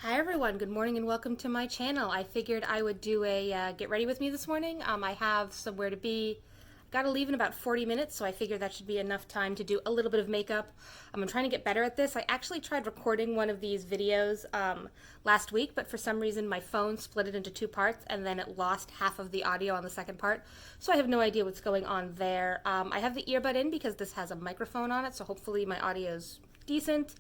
Hi everyone, good morning and welcome to my channel. I figured I would do a get ready with me this morning. I have somewhere to be. Gotta leave in about 40 minutes, so I figured that should be enough time to do a little bit of makeup. I'm trying to get better at this. I actually tried recording one of these videos last week, but for some reason my phone split it into two parts and then it lost half of the audio on the second part. So I have no idea what's going on there. I have the earbud in because this has a microphone on it, so hopefully my audio's decent.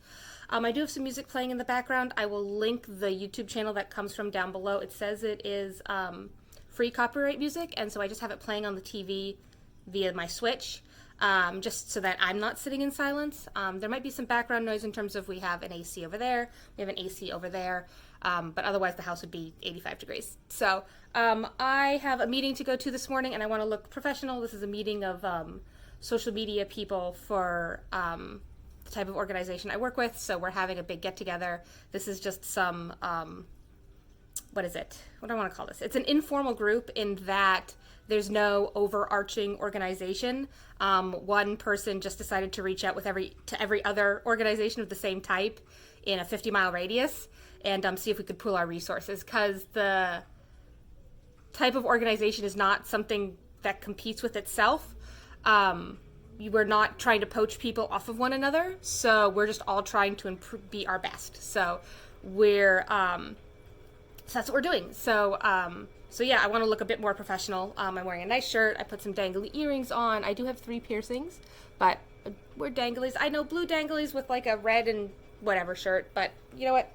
I do have some music playing in the background. I will link the YouTube channel that comes from down below. It says it is free copyright music, and so I just have it playing on the TV via my Switch, just so that I'm not sitting in silence. There might be some background noise in terms of we have an AC over there, we have an AC over there, but otherwise the house would be 85 degrees. So I have a meeting to go to this morning, and I want to look professional. This is a meeting of social media people for the type of organization I work with, so we're having a big get together. This is just some what is it? What do I want to call this? It's an informal group in that there's no overarching organization. One person just decided to reach out with every other organization of the same type in a 50-mile radius and see if we could pool our resources, because the type of organization is not something that competes with itself. We're not trying to poach people off of one another, so we're just all trying to be our best. So so that's what we're doing. So yeah, I want to look a bit more professional. I'm wearing a nice shirt. I put some dangly earrings on. I do have 3 piercings, but we're danglies. I know blue danglies with like a red and whatever shirt, but you know what?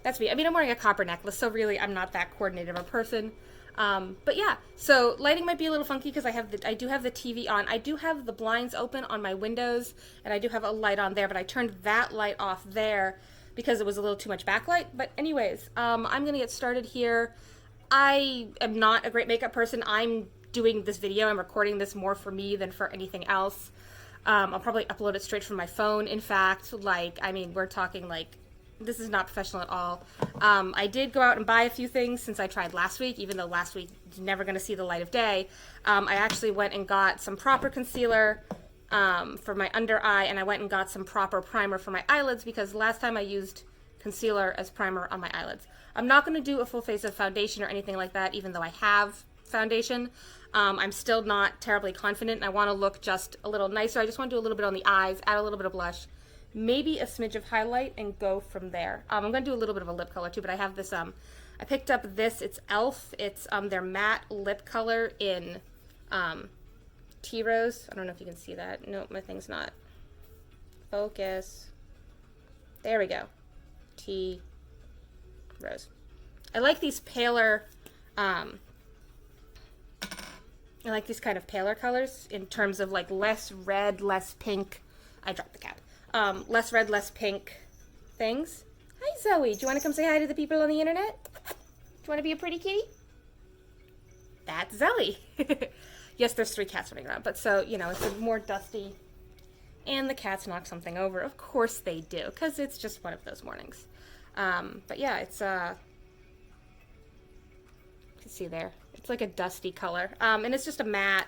That's me. I mean, I'm wearing a copper necklace, so really I'm not that coordinated of a person. But yeah, so lighting might be a little funky because I do have the TV on. I do have the blinds open on my windows, and I do have a light on there, but I turned that light off there because it was a little too much backlight. But anyways, I'm gonna get started here. I am not a great makeup person. I'm doing this video, I'm recording this more for me than for anything else. I'll probably upload it straight from my phone. In fact, we're talking like, this is not professional at all. I did go out and buy a few things since I tried last week, even though last week is never going to see the light of day. I actually went and got some proper concealer for my under eye, and I went and got some proper primer for my eyelids because last time I used concealer as primer on my eyelids. I'm not going to do a full face of foundation or anything like that, even though I have foundation. I'm still not terribly confident, and I want to look just a little nicer. I just want to do a little bit on the eyes, add a little bit of blush, maybe a smidge of highlight, and go from there. I'm going to do a little bit of a lip color too, but I have this, I picked up this, it's e.l.f. It's their matte lip color in Tea Rose. I don't know if you can see that. Nope, my thing's not. Focus. There we go. Tea Rose. I like these paler, I like these kind of paler colors in terms of like less red, less pink. I dropped the cap. Less red, less pink things. Hi, Zoe. Do you want to come say hi to the people on the internet? Do you want to be a pretty kitty? That's Zoe. Yes, there's 3 cats running around, but so, you know, it's more dusty. And the cats knock something over. Of course they do, because it's just one of those mornings. But yeah, it's, you can see there. It's like a dusty color. And it's just a matte,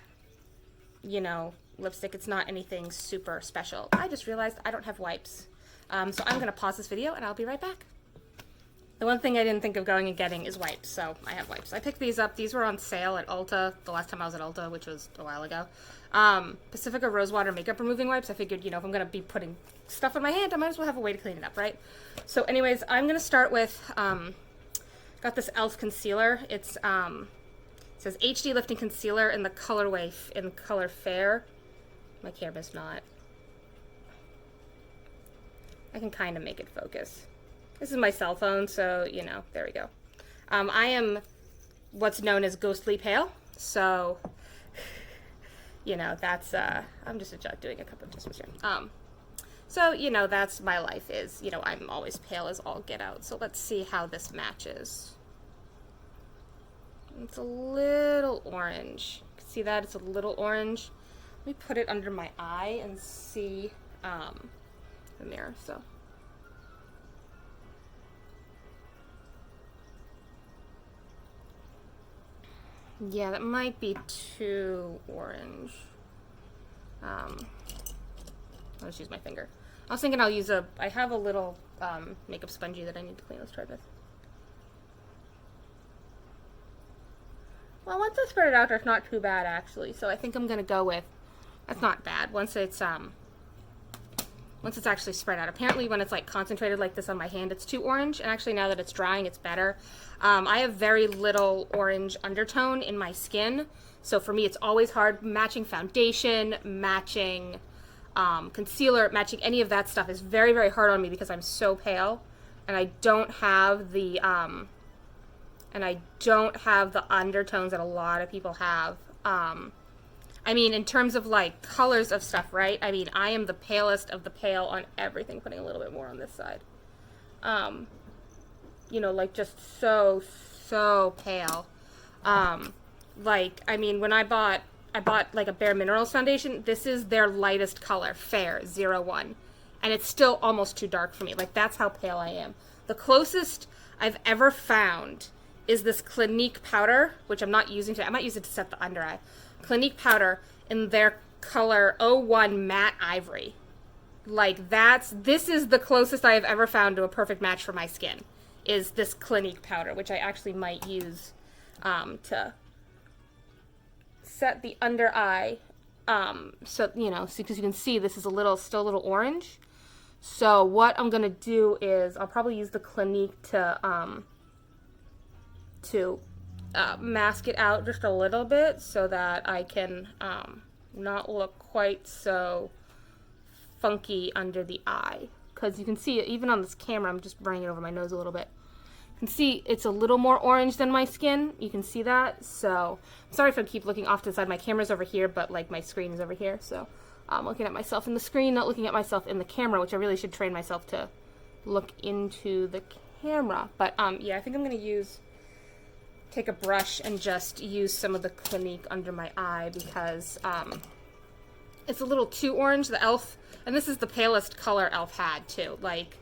you know, lipstick. It's not anything super special. I just realized I don't have wipes. So I'm going to pause this video and I'll be right back. The one thing I didn't think of going and getting is wipes, so I have wipes. I picked these up. These were on sale at Ulta the last time I was at Ulta, which was a while ago. Pacifica Rosewater makeup removing wipes. I figured, you know, if I'm going to be putting stuff on my hand, I might as well have a way to clean it up, right? So anyways, I'm going to start with, got this e.l.f. concealer. It's, it says HD Lifting Concealer in the colorway, in the color Fair. My camera's not. I can kind of make it focus. This is my cell phone, so, you know, there we go. I am what's known as ghostly pale, so, you know, that's, I'm just doing a couple of adjustments here. So, you know, that's my life is, you know, I'm always pale as all get out. So let's see how this matches. It's a little orange. See that? It's a little orange. Let me put it under my eye and see the mirror. So, yeah, that might be too orange. I'll just use my finger. I was thinking I'll use I have a little makeup spongy that I need to clean. Let's try this. Well, once I spread it out, it's not too bad actually. So I think I'm gonna go with, that's not bad. Once it's actually spread out. Apparently when it's like concentrated like this on my hand, it's too orange. And actually now that it's drying, it's better. I have very little orange undertone in my skin. So for me, it's always hard matching foundation, matching concealer, matching any of that stuff is very, very hard on me because I'm so pale and I don't have the undertones that a lot of people have. I mean, in terms of like colors of stuff, right? I mean, I am the palest of the pale on everything, putting a little bit more on this side. You know, like just so pale. Like, I mean, when I bought like a Bare Minerals foundation, this is their lightest color, Fair 01. And it's still almost too dark for me. Like, that's how pale I am. The closest I've ever found is this Clinique powder, which I'm not using today. I might use it to set the under eye. Clinique powder in their color 01 Matte Ivory. Like, this is the closest I have ever found to a perfect match for my skin, is this Clinique powder, which I actually might use to set the under eye. So, you know, because you can see this is still a little orange. So what I'm going to do is I'll probably use the Clinique to mask it out just a little bit so that I can not look quite so funky under the eye. Because you can see it, even on this camera, I'm just running it over my nose a little bit. You can see it's a little more orange than my skin. You can see that. So I'm sorry if I keep looking off to the side. My camera's over here, but like my screen is over here. So I'm looking at myself in the screen, not looking at myself in the camera, which I really should train myself to look into the camera. But yeah, I think I'm going to take a brush and just use some of the Clinique under my eye because it's a little too orange. The e.l.f., and this is the palest color e.l.f. had too. Like,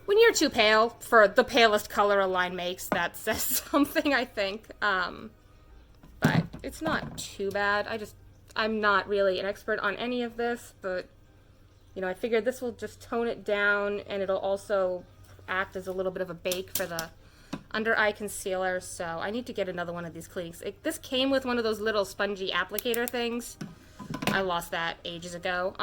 when you're too pale for the palest color a line makes, that says something, I think. But it's not too bad. I'm not really an expert on any of this, but, you know, I figured this will just tone it down, and it'll also act as a little bit of a bake for the under eye concealer. So I need to get another one of these Cliniques. This came with one of those little spongy applicator things. I lost that ages ago.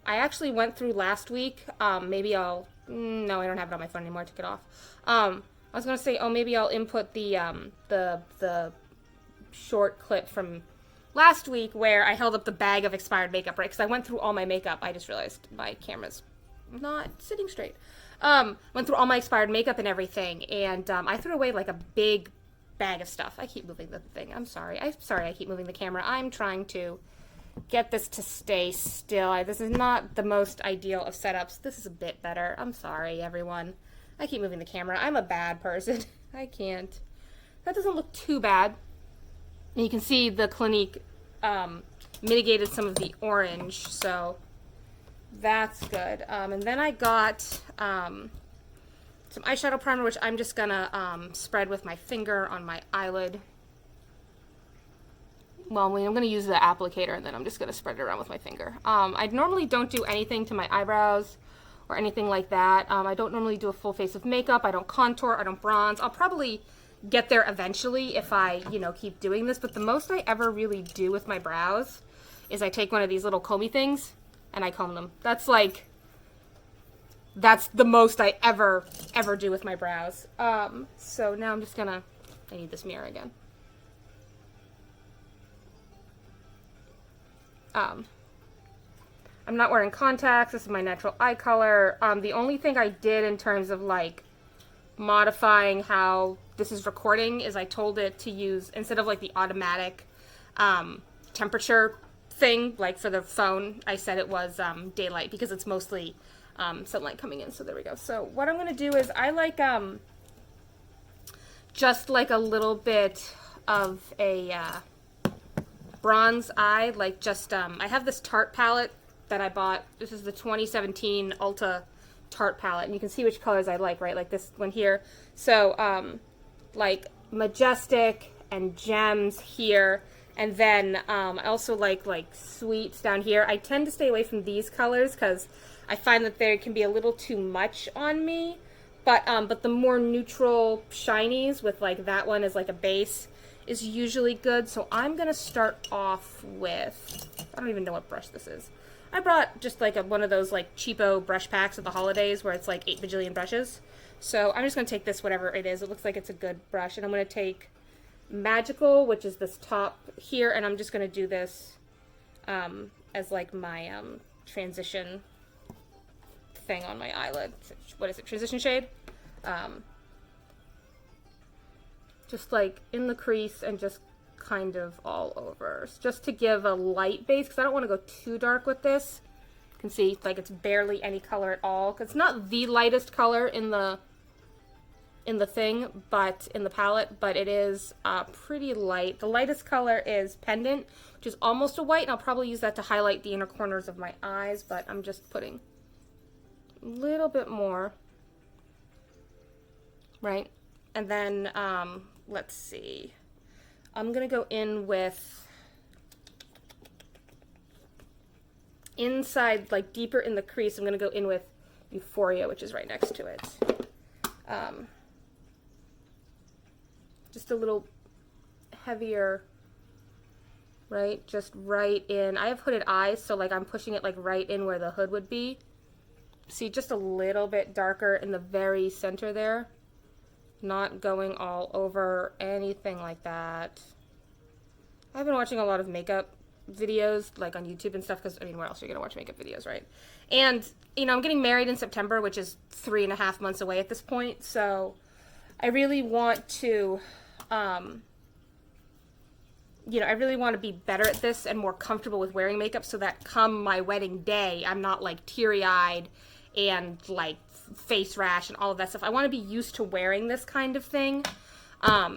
I actually went through last week. Maybe I'll... No, I don't have it on my phone anymore. I took it off. I was going to say, maybe I'll input the short clip from last week where I held up the bag of expired makeup, right? Because I went through all my makeup. I just realized my camera's not sitting straight. Went through all my expired makeup and everything, and I threw away like a big bag of stuff. I keep moving the thing. I'm sorry I keep moving the camera. I'm trying to get this to stay still. This is not the most ideal of setups. This is a bit better. I'm sorry, everyone. I keep moving the camera. I'm a bad person. I can't. That doesn't look too bad. And you can see the Clinique mitigated some of the orange, so that's good. And then I got some eyeshadow primer, which I'm just gonna spread with my finger on my eyelid. Well, I'm going to use the applicator, and then I'm just going to spread it around with my finger. I normally don't do anything to my eyebrows or anything like that. I don't normally do a full face of makeup. I don't contour. I don't bronze. I'll probably get there eventually if I, you know, keep doing this. But the most I ever really do with my brows is I take one of these little comby things, and I comb them. That's the most I ever do with my brows. So now I'm just going to... I need this mirror again. I'm not wearing contacts. This is my natural eye color. The only thing I did in terms of like modifying how this is recording is I told it to use, instead of like the automatic temperature thing, like for the phone, I said it was daylight because it's mostly sunlight coming in. So there we go. So what I'm going to do is I like just like a little bit of a bronze eye, like just I have this Tarte palette that I bought. This is the 2017 Ulta Tarte palette, and you can see which colors I like, right? Like this one here. So like Majestic and Gems here, and then I also like Sweets down here. I tend to stay away from these colors because I find that they can be a little too much on me. But the more neutral shinies with like that one as like a base, is usually good. So I'm going to start off with, I don't even know what brush this is. I brought just like one of those like cheapo brush packs at the holidays where it's like 8 bajillion brushes. So I'm just going to take this, whatever it is. It looks like it's a good brush. And I'm going to take Magical, which is this top here. And I'm just going to do this as like my transition thing on my eyelid. What is it? Transition shade? Just like in the crease and just kind of all over, just to give a light base, because I don't want to go too dark with this. You can see like it's barely any color at all, because it's not the lightest color in the thing, but in the palette, but it is pretty light. The lightest color is Pendant, which is almost a white, and I'll probably use that to highlight the inner corners of my eyes, but I'm just putting a little bit more, right? And then let's see, I'm gonna go in with inside, like deeper in the crease. I'm gonna go in with Euphoria, which is right next to it. Just a little heavier, right? Just right in. I have hooded eyes, so like I'm pushing it like right in where the hood would be. See, just a little bit darker in the very center there. Not going all over, anything like that. I've been watching a lot of makeup videos, like on YouTube and stuff, because, I mean, where else are you going to watch makeup videos, right? And, you know, I'm getting married in September, which is 3.5 months away at this point, so I really want to, you know, I really want to be better at this and more comfortable with wearing makeup so that come my wedding day, I'm not, like, teary-eyed and, like, face rash and all of that stuff. I want to be used to wearing this kind of thing,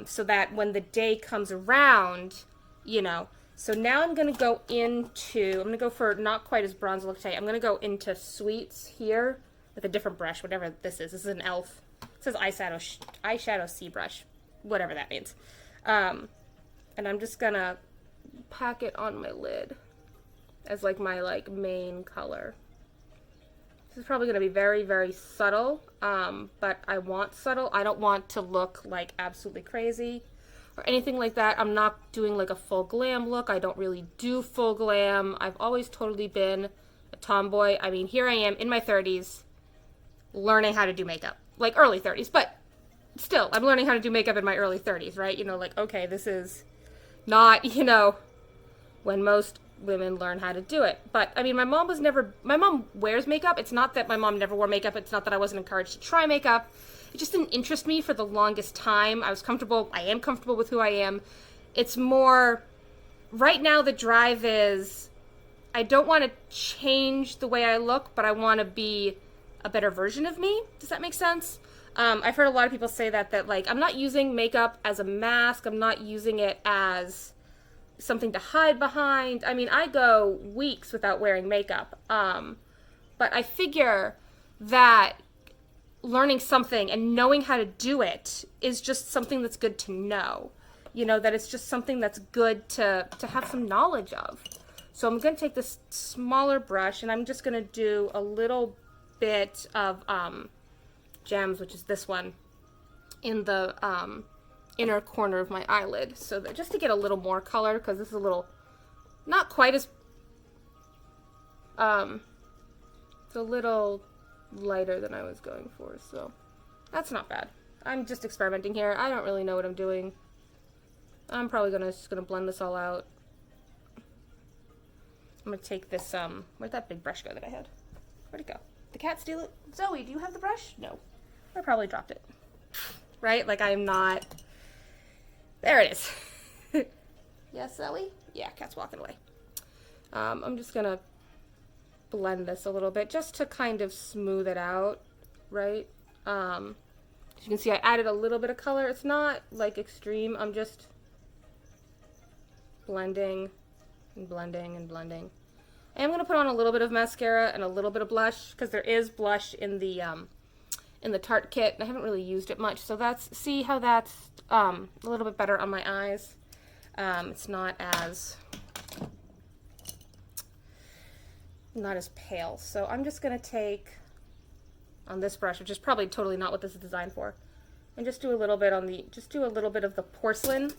so that when the day comes around, you know. So now I'm going to go into, I'm going to go for not quite as bronze look today. I'm going to go into Sweets here with a different brush, whatever this is. This is an e.l.f. It says eyeshadow C brush, whatever that means. And I'm just going to pack it on my lid as like my like main color. This is probably going to be very, very subtle, but I want subtle. I don't want to look like absolutely crazy or anything like that. I'm not doing like a full glam look. I don't really do full glam. I've always totally been a tomboy. I mean, here I am in my 30s learning how to do makeup. Like early 30s, but still, I'm learning how to do makeup in my early 30s, right? You know, like, okay, this is not, you know, when most women learn how to do it. But I mean, my mom wears makeup. It's not that my mom never wore makeup. It's not that I wasn't encouraged to try makeup. It just didn't interest me for the longest time. I am comfortable with who I am. It's more, right now the drive is, I don't want to change the way I look, but I want to be a better version of me. Does that make sense? I've heard a lot of people say that like, I'm not using makeup as a mask. I'm not using it as something to hide behind. I mean, I go weeks without wearing makeup. But I figure that learning something and knowing how to do it is just something that's good to know. You know, that it's just something that's good to have some knowledge of. So I'm going to take this smaller brush and I'm just going to do a little bit of Gems, which is this one, in the inner corner of my eyelid, so that just to get a little more color, because this is a little not quite as it's a little lighter than I was going for, so that's not bad. I'm just experimenting here. I don't really know what I'm doing. I'm probably just gonna blend this all out. I'm gonna take this where'd that big brush go that I had? Where'd it go? The cat steal it? Zoe, do you have the brush? No. I probably dropped it. Right? Like I'm not. There it is. Yes, Zoe? Yeah, cat's walking away. I'm just gonna blend this a little bit just to kind of smooth it out, right? As you can see, I added a little bit of color. It's not like extreme. I'm just blending and blending and blending. I am gonna put on a little bit of mascara and a little bit of blush because there is blush in the Tarte kit. I haven't really used it much, so see how that's a little bit better on my eyes. It's not as pale. So I'm just gonna take on this brush, which is probably totally not what this is designed for, and just do a little bit of the porcelain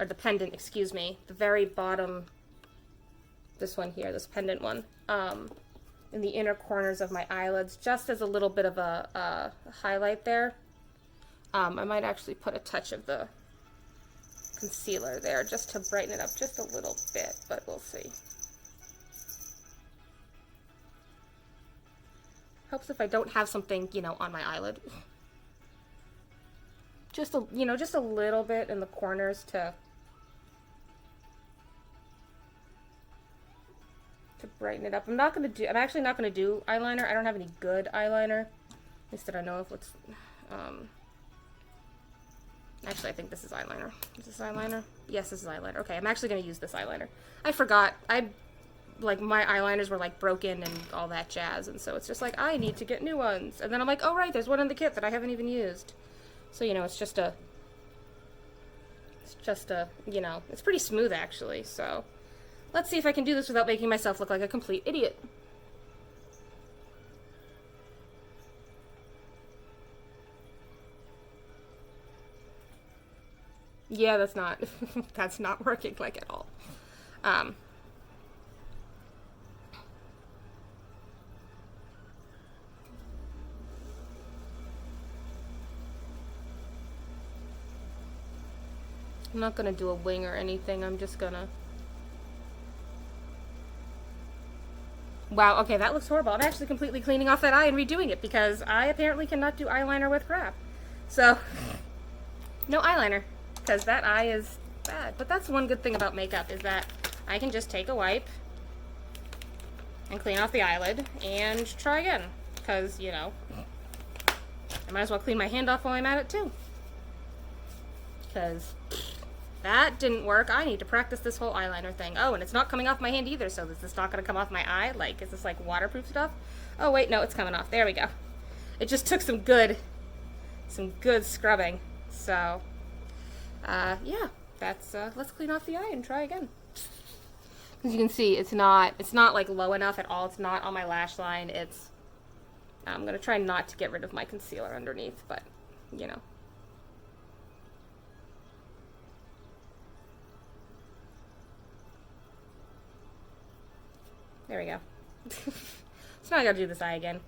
or the pendant, excuse me, the very bottom, this one here, this pendant one, in the inner corners of my eyelids, just as a little bit of a highlight there. I might actually put a touch of the concealer there just to brighten it up just a little bit, but we'll see. Helps if I don't have something, you know, on my eyelid. Just a, you know, just a little bit in the corners to brighten it up. I'm actually not gonna do eyeliner. I don't have any good eyeliner. At least that I know of. What's, actually, I think this is eyeliner. Is this eyeliner? Yes, this is eyeliner. Okay, I'm actually gonna use this eyeliner. I forgot. Like, my eyeliners were, like, broken and all that jazz, and so it's just like, I need to get new ones. And then I'm like, oh, right, there's one in the kit that I haven't even used. So, you know, it's just a, you know, it's pretty smooth, actually, so let's see if I can do this without making myself look like a complete idiot. Yeah, that's not, that's not working, like, at all. I'm not gonna do a wing or anything, I'm just gonna... Wow, okay, that looks horrible. I'm actually completely cleaning off that eye and redoing it, because I apparently cannot do eyeliner with crap. So, no eyeliner, because that eye is bad. But that's one good thing about makeup, is that I can just take a wipe and clean off the eyelid and try again. Because, you know, I might as well clean my hand off while I'm at it, too. Because that didn't work. I need to practice this whole eyeliner thing. Oh, and it's not coming off my hand either, so is this not going to come off my eye? Like, is this like waterproof stuff? Oh, wait, no, it's coming off. There we go. It just took some good scrubbing. So, yeah, that's, let's clean off the eye and try again. As you can see, it's not like low enough at all. It's not on my lash line. It's, I'm going to try not to get rid of my concealer underneath, but, you know. There we go. So now I gotta do this eye again.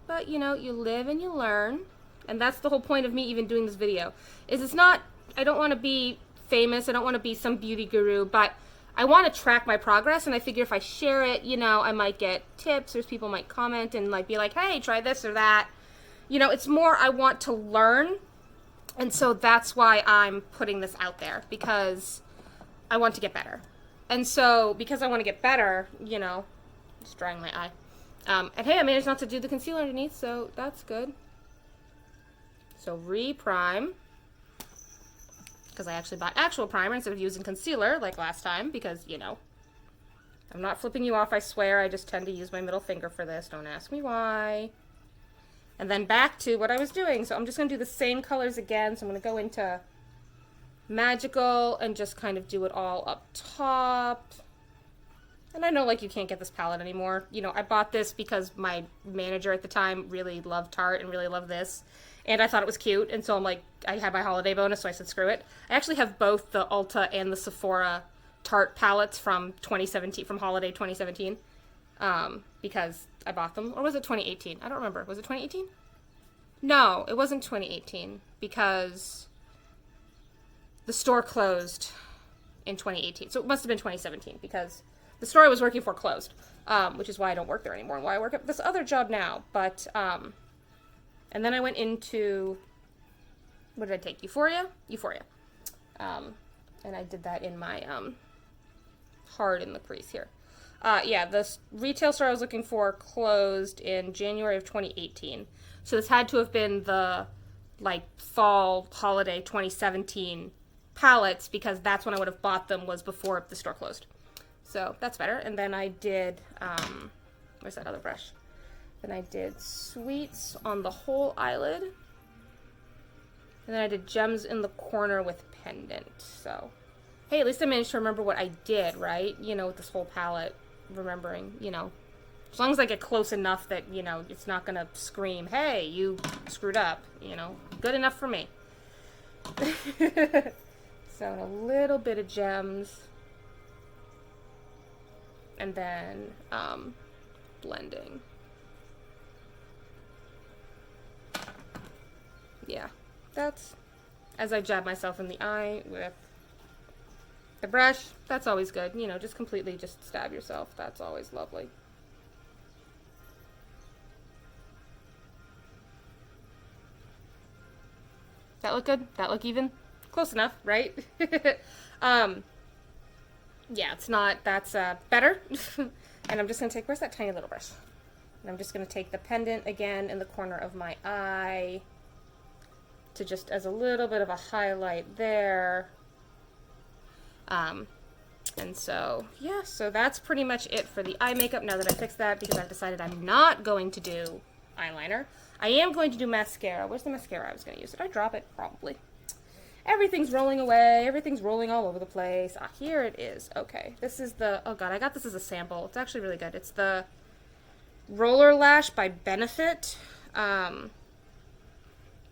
But, you know, you live and you learn. And that's the whole point of me even doing this video. Is it's not, I don't want to be famous. I don't want to be some beauty guru. But I want to track my progress. And I figure if I share it, you know, I might get tips. Or people might comment and like be like, hey, try this or that. You know, it's more I want to learn. And so that's why I'm putting this out there. Because I want to get better. And so, because I want to get better, you know, just drying my eye. And hey, I managed not to do the concealer underneath, so that's good. So, re-prime. Because I actually bought actual primer instead of using concealer like last time, because, you know, I'm not flipping you off, I swear. I just tend to use my middle finger for this. Don't ask me why. And then back to what I was doing. So, I'm just going to do the same colors again. So, I'm going to go into Magical and just kind of do it all up top. And I know, like, you can't get this palette anymore. You know, I bought this because my manager at the time really loved Tarte and really loved this. And I thought it was cute. And so I'm like, I had my holiday bonus, so I said, screw it. I actually have both the Ulta and the Sephora Tarte palettes from 2017, from holiday 2017. Because I bought them. Or was it 2018? I don't remember. Was it 2018? No, it wasn't 2018. Because the store closed in 2018. So it must have been 2017 because the store I was working for closed, which is why I don't work there anymore and why I work at this other job now. But, and then I went into, what did I take? Euphoria? Euphoria. And I did that in my, hard in the crease here. Yeah, the retail store I was looking for closed in January of 2018. So this had to have been the, like, fall holiday 2017 palettes, because that's when I would have bought them, was before the store closed. So that's better. And then I did, where's that other brush? Then I did Sweets on the whole eyelid. And then I did Gems in the corner with Pendant. So, hey, at least I managed to remember what I did, right? You know, with this whole palette, remembering, you know, As long as I get close enough that, you know, it's not gonna scream, hey, you screwed up, you know, good enough for me. So a little bit of gems. And then blending. Yeah, that's as I jab myself in the eye with the brush. That's always good. You know, just completely just stab yourself. That's always lovely. That look good? That look even? Close enough, right? Yeah, it's not, that's better. And I'm just gonna take, where's that tiny little brush? And I'm just gonna take the pendant again in the corner of my eye to just as a little bit of a highlight there. And so, yeah, so that's pretty much it for the eye makeup now that I fixed that, because I've decided I'm not going to do eyeliner. I am going to do mascara. Where's the mascara I was going to use? Did I drop it? Probably. Everything's rolling away. Everything's rolling all over the place. Ah, here it is. Okay, this is the, oh god, I got this as a sample. It's actually really good. It's the Roller Lash by Benefit. It's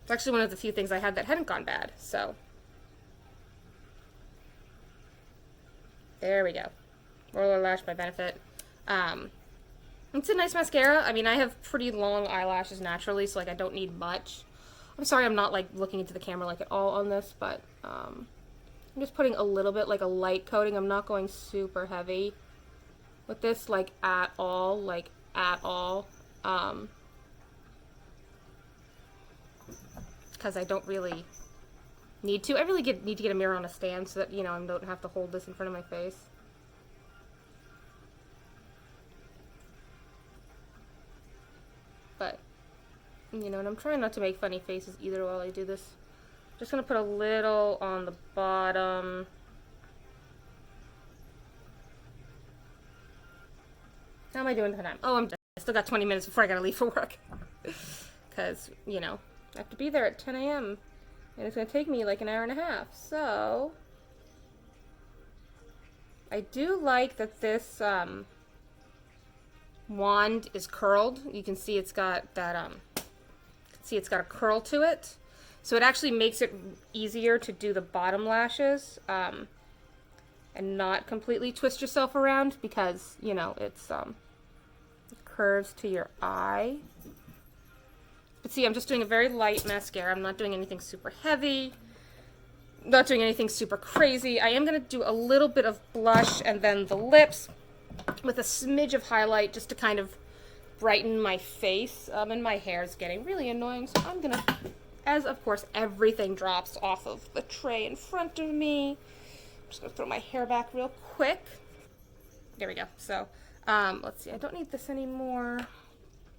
actually one of the few things I had that hadn't gone bad, so. There we go. Roller Lash by Benefit. It's a nice mascara. I mean, I have pretty long eyelashes naturally, so like I don't need much. I'm sorry I'm not like looking into the camera like at all on this, but I'm just putting a little bit, like a light coating. I'm not going super heavy with this, like at all, because I don't really need to. I really need to get a mirror on a stand so that, you know, I don't have to hold this in front of my face. But, you know, and I'm trying not to make funny faces either while I do this. Just gonna put a little on the bottom. How am I doing tonight? Oh, I still got 20 minutes before I gotta leave for work. Because, you know, I have to be there at 10 a.m. And it's gonna take me like an hour and a half. So, I do like that this wand is curled. You can see it's got that, it's got a curl to it. So it actually makes it easier to do the bottom lashes, and not completely twist yourself around because, you know, it's, it curves to your eye. But see, I'm just doing a very light mascara. I'm not doing anything super heavy. Not doing anything super crazy. I am going to do a little bit of blush and then the lips with a smidge of highlight just to kind of brighten my face. And my hair is getting really annoying, so I'm going to, as of course everything drops off of the tray in front of me, I'm just going to throw my hair back real quick. There we go. So, let's see. I don't need this anymore.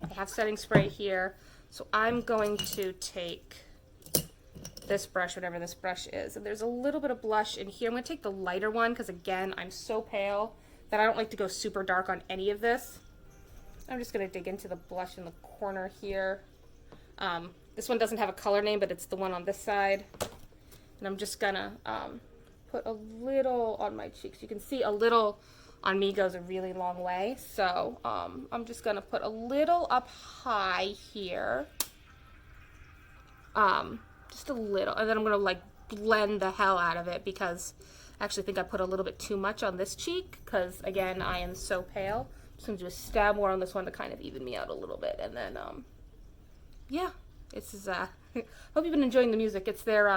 I have setting spray here. So I'm going to take this brush, whatever this brush is, and there's a little bit of blush in here. I'm going to take the lighter one because, again, I'm so pale that I don't like to go super dark on any of this. I'm just going to dig into the blush in the corner here. This one doesn't have a color name, but it's the one on this side. And I'm just going to put a little on my cheeks. You can see a little on me goes a really long way. So I'm just going to put a little up high here. Just a little. And then I'm going to like blend the hell out of it because I actually think I put a little bit too much on this cheek because, again, I am so pale. I'm just going to do a stab more on this one to kind of even me out a little bit. And then, yeah, this is, hope you've been enjoying the music. It's their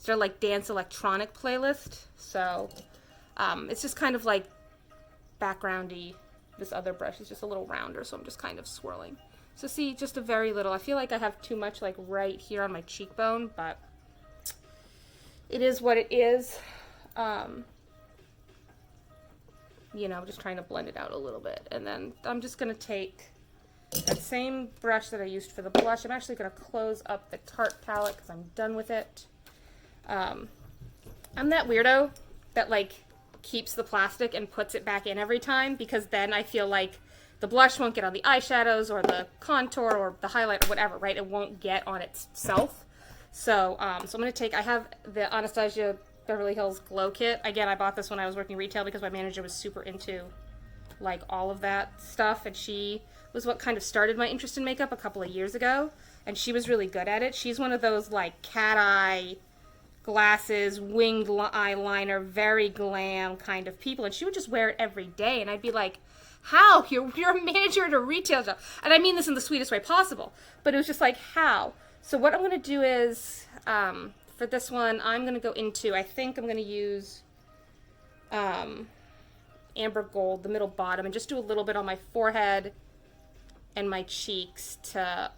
like dance electronic playlist. So, it's just kind of like backgroundy. This other brush is just a little rounder, so I'm just kind of swirling. So see, just a very little. I feel like I have too much like right here on my cheekbone, but it is what it is. You know, just trying to blend it out a little bit. And then I'm just going to take that same brush that I used for the blush. I'm actually going to close up the Tarte palette because I'm done with it. I'm that weirdo that like keeps the plastic and puts it back in every time because then I feel like the blush won't get on the eyeshadows or the contour or the highlight or whatever, right? It won't get on itself. So, so I'm going to take, I have the Anastasia Beverly Hills Glow Kit. Again, I bought this when I was working retail because my manager was super into like all of that stuff, and she was what kind of started my interest in makeup a couple of years ago, and she was really good at it. She's one of those like cat eye glasses, winged eyeliner, very glam kind of people, and she would just wear it every day, and I'd be like, how? You're a manager at a retail shop. And I mean this in the sweetest way possible, but it was just like, how? So what I'm going to do is, for this one, I'm going to go into, I think I'm going to use Amber Gold, the middle bottom, and just do a little bit on my forehead and my cheeks to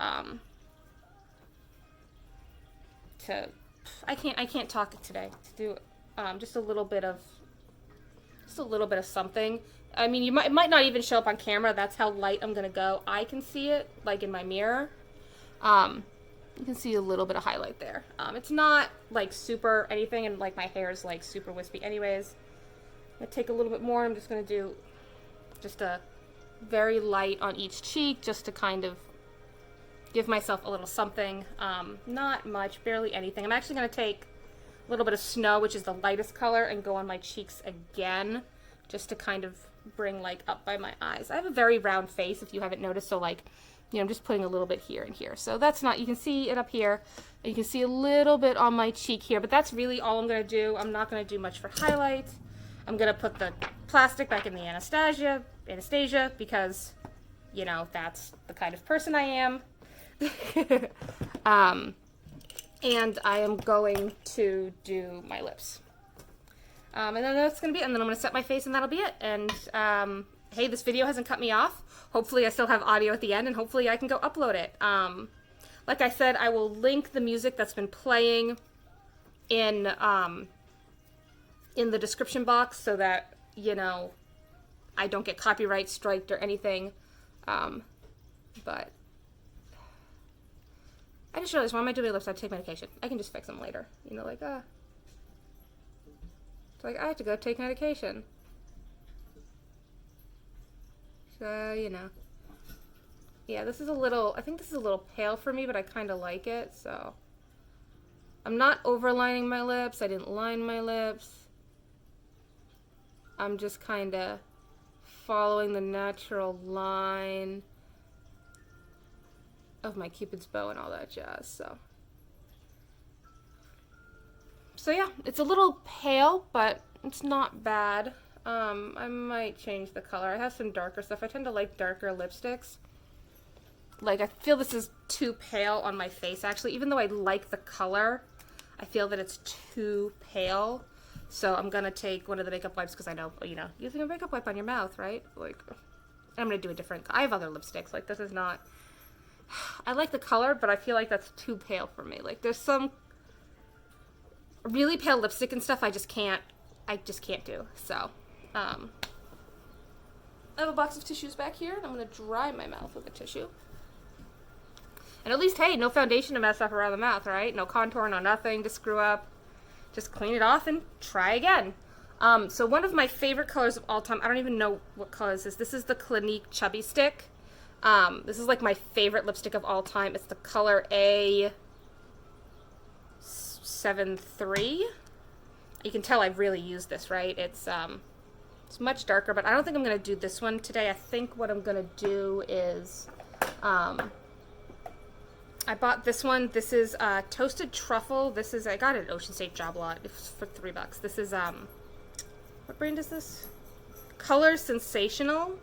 I can't talk today, to do just a little bit of something. I mean, it might not even show up on camera. That's how light I'm gonna go. I can see it like in my mirror. You can see a little bit of highlight there. It's not like super anything, and like my hair is like super wispy anyways. I'm gonna take a little bit more. I'm just gonna do just a very light on each cheek, just to kind of give myself a little something. Not much, barely anything. I'm actually gonna take a little bit of Snow, which is the lightest color, and go on my cheeks again, just to kind of bring like up by my eyes. I have a very round face, if you haven't noticed, so like, you know, I'm just putting a little bit here and here. So that's not, you can see it up here, and you can see a little bit on my cheek here, but that's really all I'm gonna do. I'm not gonna do much for highlight. I'm gonna put the plastic back in the Anastasia, because, you know, that's the kind of person I am. And I am going to do my lips. And then that's going to be it. And then I'm going to set my face, and that'll be it. And, hey, this video hasn't cut me off. Hopefully I still have audio at the end, and hopefully I can go upload it. Like I said, I will link the music that's been playing in the description box, so that, you know, I don't get copyright striked or anything. But I just realized, why am I doing my lips? I take medication. I can just fix them later. You know, like, it's like, I have to go take medication. So, you know. Yeah, this is a little, I think this is a little pale for me, but I kind of like it, so. I'm not overlining my lips. I didn't line my lips. I'm just kind of following the natural line of my Cupid's bow and all that jazz, so yeah, it's a little pale, but it's not bad. I might change the color. I have some darker stuff. I tend to like darker lipsticks. Like, I feel this is too pale on my face, actually. Even though I like the color, I feel that it's too pale. So I'm gonna take one of the makeup wipes, because I know, you know, using a makeup wipe on your mouth, right? Like, I'm gonna do a different, I have other lipsticks. Like, this is not, I like the color, but I feel like that's too pale for me. Like, there's some really pale lipstick and stuff I just can't do. So, I have a box of tissues back here, and I'm going to dry my mouth with a tissue. And at least, hey, no foundation to mess up around the mouth, right? No contour, no nothing to screw up. Just clean it off and try again. So one of my favorite colors of all time, I don't even know what color this is. This is the Clinique Chubby Stick. This is like my favorite lipstick of all time. It's the color A73. You can tell I've really used this, right? It's much darker, but I don't think I'm going to do this one today. I think what I'm going to do is, I bought this one. This is Toasted Truffle. This is, I got it at Ocean State Job Lot for $3. This is, what brand is this? Color Sensational.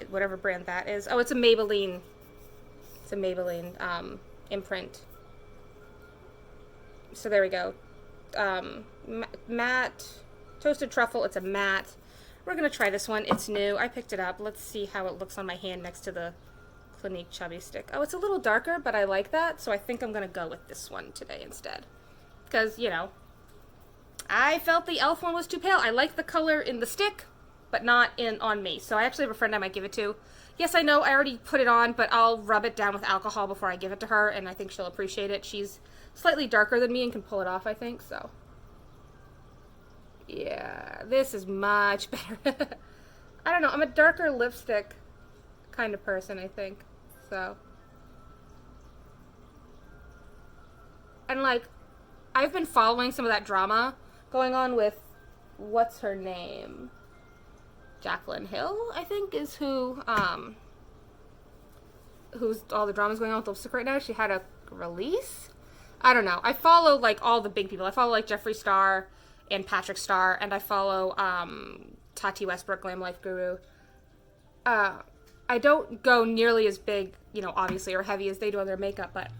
Whatever brand that is. Oh, it's a Maybelline. It's a Maybelline imprint. So there we go. Matte Toasted Truffle. It's a matte. We're gonna try this one. It's new. I picked it up. Let's see how it looks on my hand next to the Clinique Chubby Stick. Oh, it's a little darker, but I like that, so I think I'm gonna go with this one today instead. Because, you know, I felt the e.l.f. one was too pale. I like the color in the stick, but not on me. So I actually have a friend I might give it to. Yes, I know I already put it on, but I'll rub it down with alcohol before I give it to her, and I think she'll appreciate it. She's slightly darker than me and can pull it off, I think, so. Yeah, this is much better. I don't know, I'm a darker lipstick kind of person, I think, so. And, like, I've been following some of that drama going on with, what's her name? Jaclyn Hill, I think, is who's all the drama's going on with lipstick right now. She had a release. I don't know. I follow like all the big people. I follow like Jeffree Star and Patrick Star, and I follow Tati Westbrook, Glam Life Guru. I don't go nearly as big, obviously, or heavy as they do on their makeup, but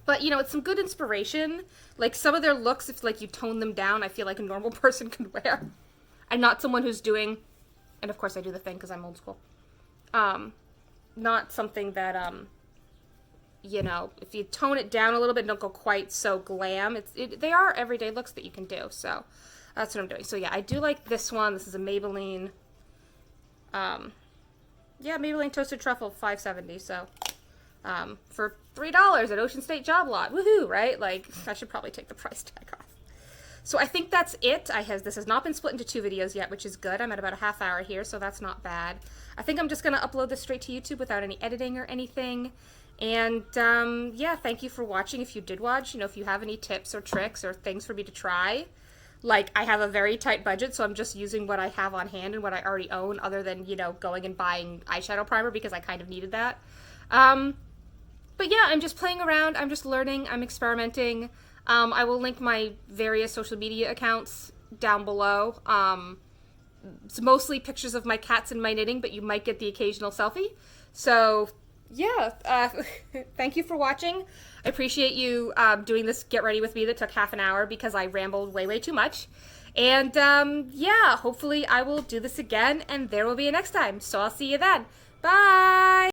it's some good inspiration. Like, some of their looks, if, like, you tone them down, I feel like a normal person could wear. I'm not someone who's doing, and of course I do the thing because I'm old school, not something that, if you tone it down a little bit, don't go quite so glam. They are everyday looks that you can do, so that's what I'm doing. So, yeah, I do like this one. This is a Maybelline, Maybelline Toasted Truffle 570, so, for $3 at Ocean State Job Lot. Woohoo, right? Like, I should probably take the price tag off. So I think that's it. This has not been split into 2 videos yet, which is good. I'm at about a half hour here, so that's not bad. I think I'm just going to upload this straight to YouTube without any editing or anything. And, thank you for watching. If you did watch, if you have any tips or tricks or things for me to try. Like, I have a very tight budget, so I'm just using what I have on hand and what I already own, other than, going and buying eyeshadow primer because I kind of needed that. But yeah, I'm just playing around. I'm just learning. I'm experimenting. I will link my various social media accounts down below. It's mostly pictures of my cats and my knitting, but you might get the occasional selfie. So, yeah, thank you for watching. I appreciate you doing this Get Ready With Me that took half an hour because I rambled way, way too much. And, hopefully I will do this again, and there will be a next time. So I'll see you then. Bye!